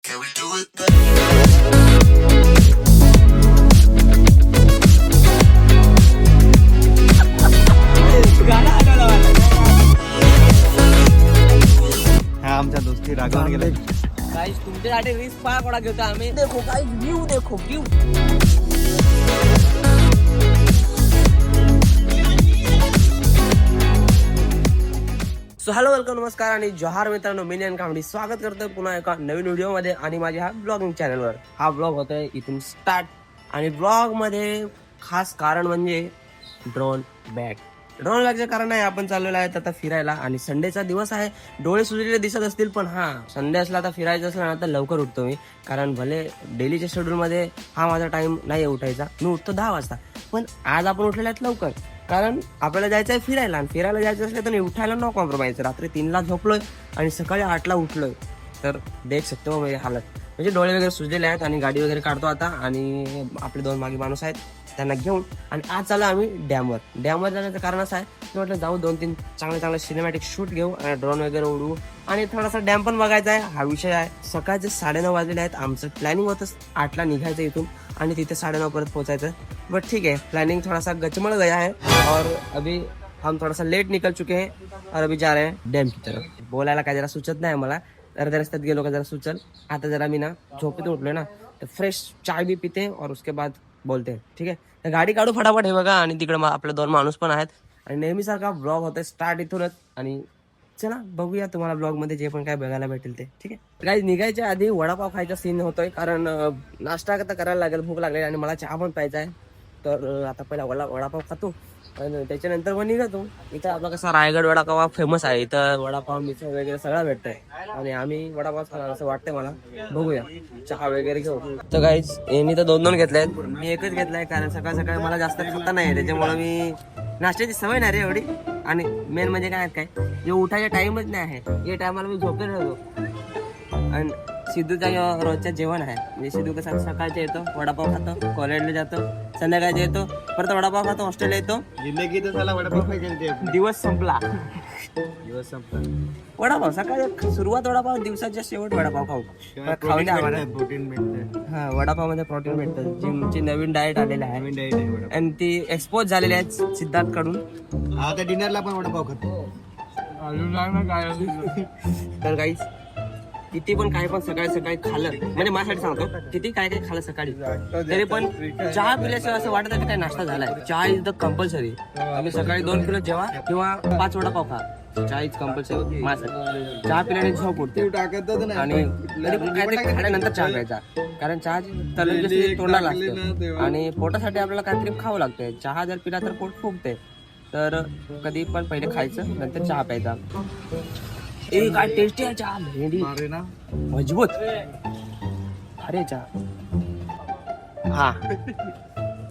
Can we do it? हा आमच्या दोस्ती रागावर गेले. गाइस तुमच्यासाठी रिस्क फार कोणा घेतो आम्ही. देखो गाइस व्यू देखो व्यू. सो हॅलो वेलकम नमस्कार आणि जोहार मित्रांनो, मी नेन कामडी स्वागत करतोय पुन्हा एका नवीन व्हिडिओमध्ये आणि माझ्या ह्या ब्लॉगिंग चॅनलवर. हा ब्लॉग होतोय इथून स्टार्ट आणि ब्लॉग मध्ये खास कारण म्हणजे ड्रोन बॅग. ड्रोन बॅगचं कारण आहे आपण चाललेलो आहे आता फिरायला आणि संडेचा दिवस आहे. डोळे सुजलेले दिसत असतील पण हा संडे असला तर फिरायचं असलं ना तर लवकर उठतो मी, कारण भले डेलीच्या शेड्यूलमध्ये हा माझा टाइम नाही उठायचा. मी उठतो 10 वाजता, पण आज आपण उठलेला आहेत लवकर कारण आपल्याला जायचं आहे फिरायला. आणि फिरायला जायचं असलं तर उठायला नो कॉम्प्रोमाइज. रात्री 3ला झोपलोय आणि सकाळी 8ला उठलोय, तर देख शकतो हो माझी हालत. म्हणजे डोळे वगैरे सुजलेले आहेत आणि गाडी वगैरे काढतो आता. आणि आपले 2 मागे माणूस आहेत त्यांना घेऊन आणि आज चालू आम्ही डॅमवर. डॅमवर जाण्याचं कारण असं आहे की म्हटलं जाऊ 2-3 चांगले सिनेमॅटिक शूट घेऊ आणि ड्रोन वगैरे उडवू आणि थोडासा डॅम पण बघायचा आहे. हा विषय आहे. सकाळचे 9:30 वाजलेले आहेत. आमचं प्लॅनिंग होतं 8ला निघायचं इथून आणि तिथे 9:30 परत पोहोचायचं. बट ठीक है, प्लानिंग थोड़ा सा गचमड़ गया है और अभी हम थोड़ा सा लेट निकल चुके हैं और अभी जा रहे हैं डैम की तरफ. बोलायला काय जरा सुचत नाही मला, अर्ध्या रस्त्यात गेलो का जरा सुचल. आता जरा मी ना झोपेतून उठलोय ना तर फ्रेश चाय भी पिते और उसके बाद बोलते हैं. ठीक आहे, तर गाडी काढू फटाफट. हे बघा आणि तिकडे आपले 2 माणूस पण आहेत आणि नेहमीसारखा ब्लॉग होतोय स्टार्ट इथूनच. आणि चला बघूया तुम्हाला ब्लॉग मध्ये जे पण काय बघायला भेटेल ते. ठीक आहे गाईज, निघायच्या आधी वडापाव खायचा सीन होतोय कारण नाश्ता आता करायला लागेल, भूक लागली आणि मला चहा पण प्यायचा आहे. तर आता पहिला वडापाव खातो आणि त्याच्यानंतर मग निघतो. इथं आपला कसा रायगड वडापाव फेमस आहे. इथं वडापाव मिसळ वगैरे सगळं भेटतंय आणि आम्ही वडापाव खाणार असं वाटतंय मला. बघूया, चहा वगैरे घेऊ. तर गाईज यांनी तर 2-2 घेतले आहेत, मी एकच घेतलाय कारण सकाळ सकाळी मला जास्त खाता नाही त्याच्यामुळे मी नाश्त्याची सवय नाही रे एवढी. आणि मेन म्हणजे काय जे उठायचा टाइमच नाही आहे. या टायमाला मी झोपेत राहतो आणि सिद्धूचा रोजचं जेवण आहे. म्हणजे सिद्धू कसं सकाळचं येतो, वडापाव खातो, कॉलेजला जातो, संध्याकाळचा येतो, परत वडापाव खातो, हॉस्टेलला येतो. जिंदगी तर झाला वडापाव पाहिजे. दिवस संपला. संपला वडापाव सकाळी सुरुवात वडापाव, दिवसाच्या शेवट वडापाव खाऊ. खाऊ द्या आम्हाला. प्रोटीन भेटतं. हा, वडापाव मध्ये प्रोटीन भेटतं. जिमची नवीन डाएट आलेली आहे नवीन डाएट आहे वडापाव. आणि ती एक्सपोज झालेली आहे सिद्धार्थ कडून. आता डिनरला पण वडापाव खातो. तर गाईस किती पण काय पण सकाळी खाल्लं म्हणजे माझ्यासाठी सांगतो, किती काय खाल्लं सकाळी तरी पण चहा पिल्याशिवाय असं वाटत आहे काय नाश्ता झालाय. चहा इज द कंपल्सरी. आम्ही सकाळी 2 किलो जेवा किंवा 5 वडापाव खा, चहा इज कंपल्सरी माझ्यासाठी. चहा पिल्याने झोप उठते आणि तरी पण काहीतरी खाल्यानंतर चहा प्यायचा, कारण चहा तळलेली तोंडाला लागते आणि पोटासाठी आपल्याला काहीतरी खावं लागतंय. चहा जर पिला तर पोट फुगते. तर कधी पण पहिले खायचं नंतर चहा प्यायचा. ए काय टेस्टी आहे चहा, भेंडी मजबूत. अरे चहा. हा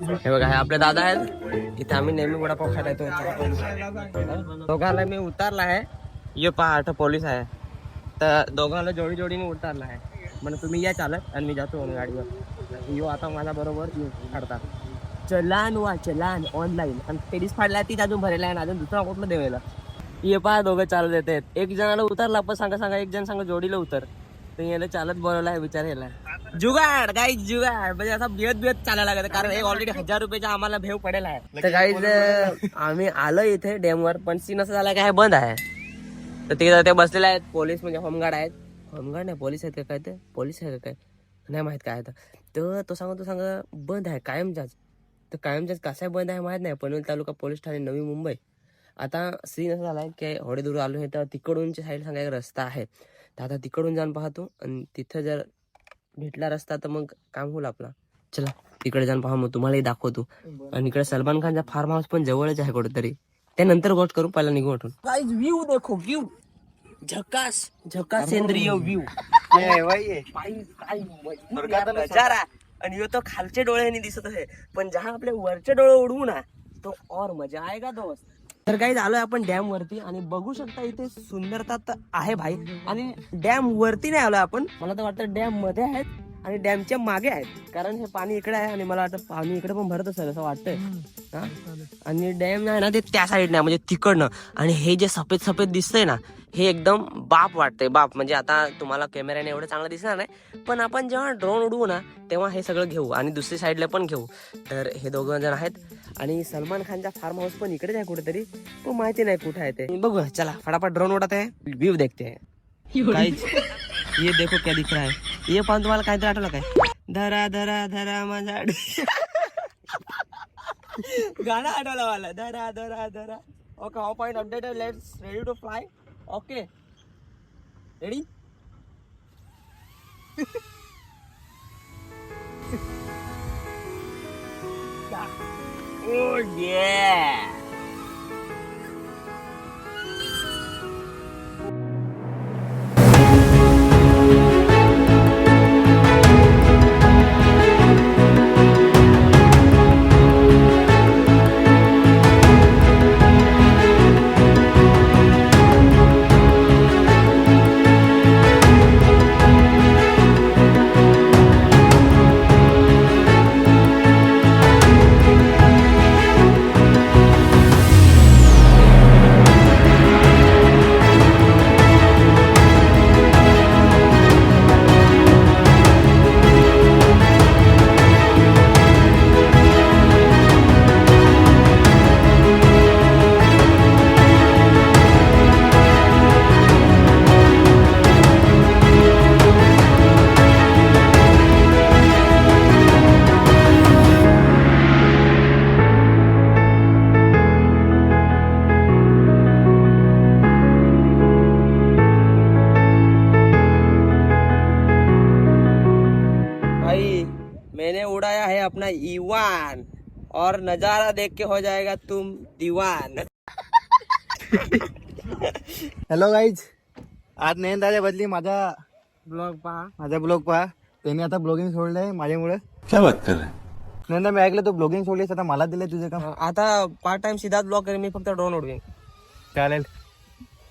हे बघा, हे आपले दादा आहेत. इथे आम्ही नेहमी वडापाव खायला येतो. दोघांना मी उतारला आहे. ये पहा, पोलीस आहे तर दोघांना जोडीने उतारला आहे. म्हणजे तुम्ही या चालत आणि मी जातो गाडीवर. यो आता माझ्या बरोबर काढतात चलान ऑनलाईन आणि पेडीस फाडला तीच अजून भरेला आहे. अजून दुसरा कुठलं देवायला. ये पहा दोघं चालत येत आहेत. एक जणाला उतरला पण सांगा एक जण सांगा जोडीला उतर. तर याला चालत बोलवला आहे विचार याला. जुगाड गाईज, जुगाड म्हणजे असा बियत चालायला लागत कारण एक ऑलरेडी 1000 रुपयाचा आम्हाला भेव पडेल आहे. तर गाईज आम्ही आलो इथे डॅमवर, पण सीन असं झाला काय बंद आहे. तर ते बसलेले आहेत पोलीस, म्हणजे होमगार्ड आहेत. होमगार्ड नाही, पोलीस आहेत का काय, ते पोलीस आहे का काय नाही माहित काय. तर तो सांगा बंद आहे कायमचाच. तर कायमचाच कसा बंद आहे माहित नाही. पनवेल तालुका पोलीस ठाणे, नवी मुंबई. आता सीन असं झालाय की होडेदूर आलो आहे तर तिकडूनच्या साईड सांगा एक रस्ता आहे. तर आता तिकडून जाऊन पाहतो आणि तिथं जर भेटला रस्ता तर मग काम होईल आपला. चला तिकडे जाऊन पाहा, मग तुम्हालाही दाखवतो. आणि इकडे सलमान खानचा फार्म हाऊस पण जवळच आहे कुठेतरी, त्यानंतर गोष्ट करू, पहिला निघू उठून. व्ह्यू देखो व्ह्यू, झकास सेंद्रिय व्ह्यू. नजारा. आणि यो तो खालचे डोळ्यांनी दिसत आहे, पण जहा आपले वरचे डोळे उडवू ना तो और मजा आएगा दोस्त. तर काही आलोय आपण डॅम वरती आणि बघू शकता इथे सुंदरता तर आहे भाई. आणि डॅम वरती नाही आलोय आपण, मला तर वाटतं डॅम मध्ये आहेत आणि डॅमच्या मागे आहेत, कारण हे पाणी इकडे आहे आणि मला वाटतं पाणी इकडे पण भरत असेल असं वाटतंय हा? आणि डॅम आहे ना ते त्या साईड नाही म्हणजे तिकडनं. आणि हे जे सफेद सफेद दिसतंय ना हे एकदम बाप वाटतंय, बाप. म्हणजे आता तुम्हाला कॅमेऱ्याने एवढं चांगलं दिसणार नाही, पण आपण जेव्हा ड्रोन उडवू ना तेव्हा हे सगळं घेऊ आणि दुसरी साईडला पण घेऊ. तर हे दोघं जण आहेत आणि सलमान खानचा फार्म हाऊस पण इकडेच आहे कुठेतरी, पण माहिती नाही कुठे आहे ते. बघू चला फटाफट ड्रोन उडत आहे, व्ह्यू देखते है. गाइस ये देखो क्या दिख रहा है. ये पण तुम्हाला काहीतरी आठवलं काय? धरा धरा धरा माझा गाणं आठवलं मला. धरा धरा धरा. Okay off point update, let's ready to fly. Okay ready. Oh yeah. मैंने उड़ाया है अपना ईवान और नजारा देख के हो जाएगा तुम दीवान. हॅलो गाईज, आज नयन दादा बदली माझा ब्लॉग पहा. ब्लॉग पहा. त्यांनी आता ब्लॉगिंग सोडलंय माझ्यामुळे. क्या बात कर रहे हैं? नंदा मी ऐकलं तू ब्लॉगिंग सोडलीस, आता मला दिलंय तुझे काम. आता पार्ट टाइम सिद्धार्थ ब्लॉग करेन मी, फक्त ड्रोन उडवेन. चालेल,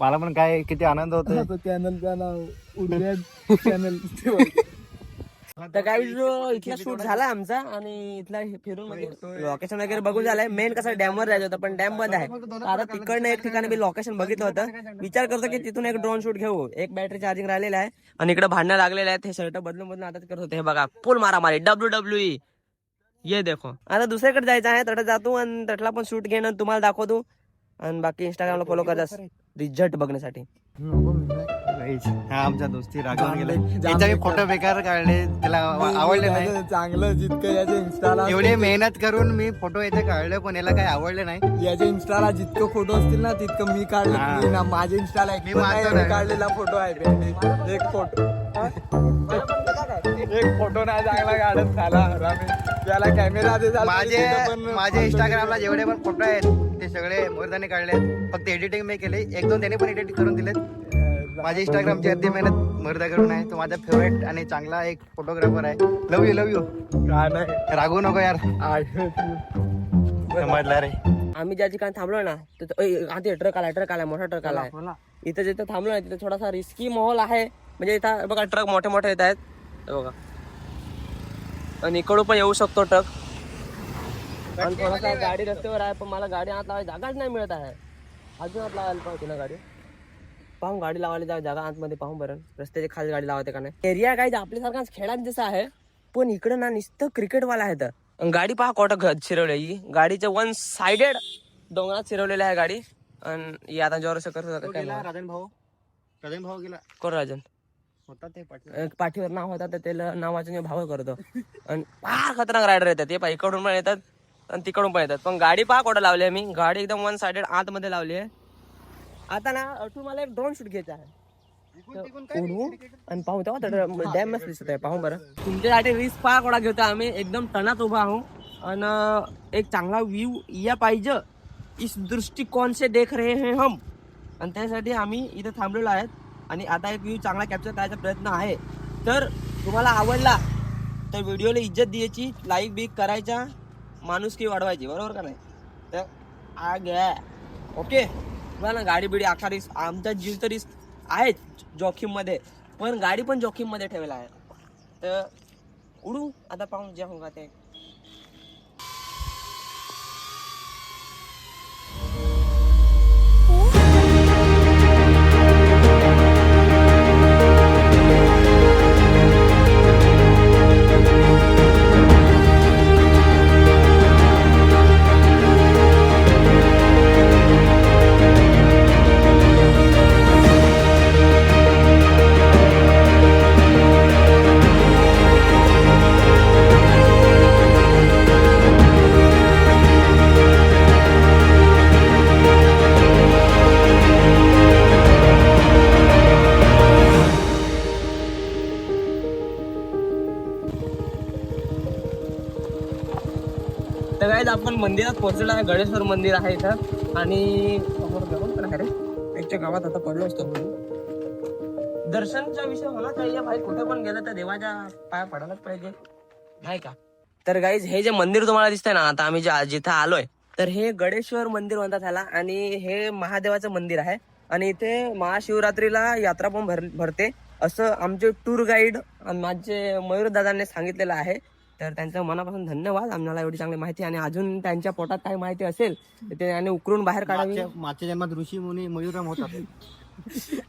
मला पण काय किती आनंद होतो. चॅनलचं नाव उडव्या चॅनल. तर काही जो इथला शूट झाला आमचा आणि इथला फिरून म्हणजे लोकेशन वगैरे बघून झालंय. मेन कसं डॅम वर जायचं होतं पण डॅम बंद आहे. आता तिकडनं एक ठिकाणी मी लोकेशन बघितलं होतं. विचार करतो की तिथून एक ड्रोन शूट घेऊ. एक बॅटरी चार्जिंग राहिलेला आहे आणि इकडे भांडणं लागलेले आहेत. हे शर्ट बदलून आता करत होते. हे बघा फुल मारामारी WWE. ये देखो आता दुसरीकडे जायचं आहे, तट जातो आणि तटला पण शूट घेणं तुम्हाला दाखवतो. आणि बाकी इंस्टाग्रामला फॉलो करता रिझल्ट बघण्यासाठी. हा आमच्या दोस्ती रागवून गेले. त्याचा मी फोटो बेकार काढले, त्याला आवडले नाही. चांगलं जितकं याच्या इन्स्टाला एवढे मेहनत करून मी फोटो याचे काढले पण याला काही आवडले नाही. याच्या इन्स्टाला जितकं फोटो असतील ना तितकं मी काढले ना. माझ्या इन्स्टाला मी मारतो नाही. काढलेला फोटो आहे. एक फोटो नाही चांगला काढत झाला. त्याला कॅमेरा माझे इंस्टाग्रामला जेवढे पण फोटो आहेत ते सगळे मोरदाने काढले. फक्त एडिटिंग मी केले, एक दोन त्याने पण एडिटिंग करून दिलेत. माझ्या इंस्टाग्रामची अगदी मेहनत मर्दा करून आहे. तो माझा फेवरेट आणि चांगला एक फोटोग्राफर आहे. लव यू रागवू नको यार. समजला रे. आम्ही ज्या ठिकाणी थांबलो ना तिथे ट्रक आला मोठा ट्रक आला. इथं जिथं थांबलो ना तिथे थोडासा रिस्की माहोल आहे. म्हणजे इथं बघा ट्रक मोठे मोठे येत आहेत बघा, आणि इकडून पण येऊ शकतो ट्रक. आणि थोडासा गाडी रस्त्यावर आहे पण मला गाडी आत लावायची जागाच नाही मिळत आहे. अजून आत लावायला पाहिजे ना गाडी. पाहून गाडी लावायला जागा आतमध्ये पाहून बरं रस्त्याच्या खाली गाडी लावते का नाही. एरिया काय आपल्यासारखाच खेळात जसं आहे पण इकडं ना नुसतं क्रिकेटवाला आहेत. गाडी पहा कोटा शिरवली. गाडीच्या वन साइडेड डोंगरात शिरवलेली आहे गाडी. आणि आता जोर करत होता काय राजन भाऊ गेला. कोण राजन होता ते पाठीवर नाव होता तर त्याला नाव वाचून भाव करतो. आणि फार खतरनाक रायडर येतात. ते इकडून पण येतात आणि तिकडून पण येतात. पण गाडी पहा कोटा लावली आहे मी. गाडी एकदम वन साइडेड आतमध्ये लावली आहे. आता ना मला एक ड्रोन शूट घ्यायचा आहे. उडवू आणि पाहू तेव्हा डॅम मस्त दिसत आहे. पाहू बरं. तुमच्यासाठी रिस्क पहा कोणा घेतो आम्ही. एकदम टणात उभा आहो आणि एक चांगला व्ह्यू या पाहिजे. इस दृष्टिकोन से देख रहे हैं हम. आणि त्यासाठी आम्ही इथे थांबलेलो आहेत आणि आता एक व्ह्यू चांगला कॅप्चर करायचा प्रयत्न आहे. तर तुम्हाला आवडला तर व्हिडिओला इज्जत द्यायची, लाईक बिक करायचा, माणुसकी वाढवायची, बरोबर का नाही. तर आ गया ओके. ना गाडी बिडी आखा रिस्क. आमचा जीव तर रिस्क आहे जोखीम मध्ये पण गाडी पण जोखीम मध्ये ठेवला आहे. तर उडू आता पाहून जे होगा ते. तर काय आपण मंदिरात पोहोचलो आहे. गणेश्वर मंदिर आहे इथं आणि समोर गवत पण आहे रे. एकच्या गावात आता पडलो असतो. दर्शनचा विषय होणार पाहिजे भाई. कुठे पण गेलं तर देवाच्या पाया पडायलाच पाहिजे नाही का. तर गाईज हे जे मंदिर तुम्हाला दिसतंय ना आता आम्ही जिथं आलोय तर हे गणेश्वर मंदिर म्हणतात ह्याला आणि हे महादेवाचं मंदिर आहे आणि इथे महाशिवरात्रीला यात्रा पण भरते असं आमचे टूर गाईड माझे मयूर दादांनी सांगितलेलं आहे. तर त्यांचं मनापासून धन्यवाद. आम्हाला एवढी चांगली माहिती आणि अजून त्यांच्या पोटात काही माहिती असेल तर ते त्यांनी उकरून बाहेर काढावी. मागच्या जन्मात ऋषी मुनी मयूरम होतात.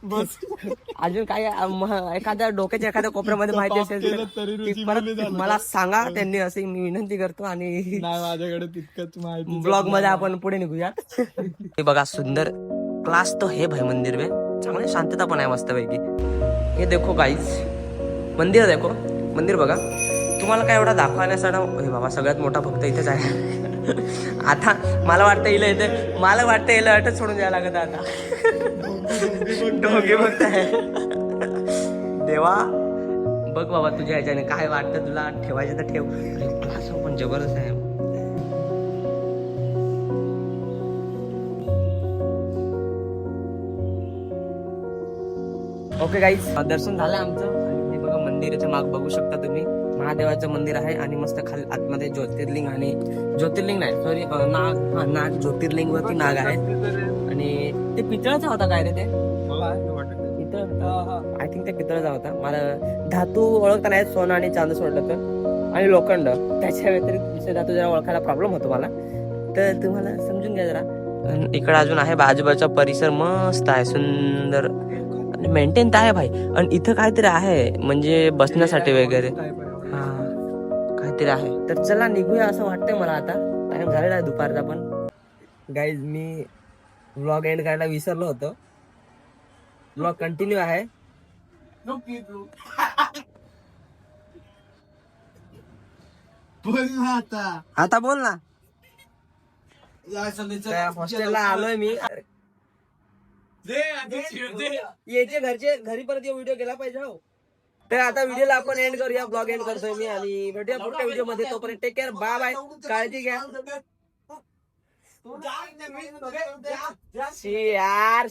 बस अजून काही एखाद्या डोक्याच्या एखाद्या कोपऱ्यामध्ये माहिती असेल तर ती परत मला सांगा त्यांनी असे मी विनंती करतो आणि माझ्याकडे तितकंच माहिती. ब्लॉग मध्ये आपण पुढे निघूया. हे बघा सुंदर क्लास तो हे भाई मंदिर में चांगली शांतता पण आहे मस्त पैकी. हे देखो गाईज मंदिर देखो मंदिर बघा. तुम्हाला काय एवढा दाखवण्यासाठी हे बाबा सगळ्यात मोठा फक्त इथेच आहे. आता मला वाटतं इला अटच सोडून द्यायला लागत आता. डोंगे बघताय देवा बघ बाबा तुझ्या ह्याच्याने काय वाटतं तुला ठेवायचं तर ठेव. क्लास पण जबरदस्त आहे. ओके गाईज दर्शन झालं आमचं आणि हे बघा मंदिराच्या माग बघू शकता तुम्ही महादेवाचं मंदिर आहे आणि मस्त खाली आतमध्ये ज्योतिर्लिंग आणि ज्योतिर्लिंग नाही सॉरी नाग ज्योतिर्लिंग वरती नाग आहे आणि ते पितळाचा होता काय रे ते आय थिंक ते पितळाचा होता. मला धातू ओळखता नाही सोनं आणि चांद सोडलं तर आणि लोखंड त्याच्या व्यतिरिक्त दुसरे धातू जरा ओळखायला प्रॉब्लेम होतो मला तर तुम्हाला समजून घ्या जरा. इकडे अजून आहे बाजूबाजूचा परिसर मस्त आहे सुंदर आणि मेंटेन तर आहे भाई. आणि इथं काहीतरी आहे म्हणजे बसण्यासाठी वगैरे हा काहीतरी आहे. तर चला निघूया असं वाटतंय मला. आता टाइम झालेला आहे दुपारचा पण. गाईज मी व्लॉग एंड करायला विसरलो होतो. व्लॉग कंटिन्यू आहे. बोल ना आता बोल ना. हॉस्टेलला आलोय मी. याचे घरी परत व्हिडिओ गेला पाहिजे हो. तर आता व्हिडिओला आपण एंड करूया. ब्लॉग एंड करतोय मी आणि भेटूया पुढच्या व्हिडिओ मध्ये. तोपर्यंत टेक केअर बाय बाय. काळजी घ्या. यार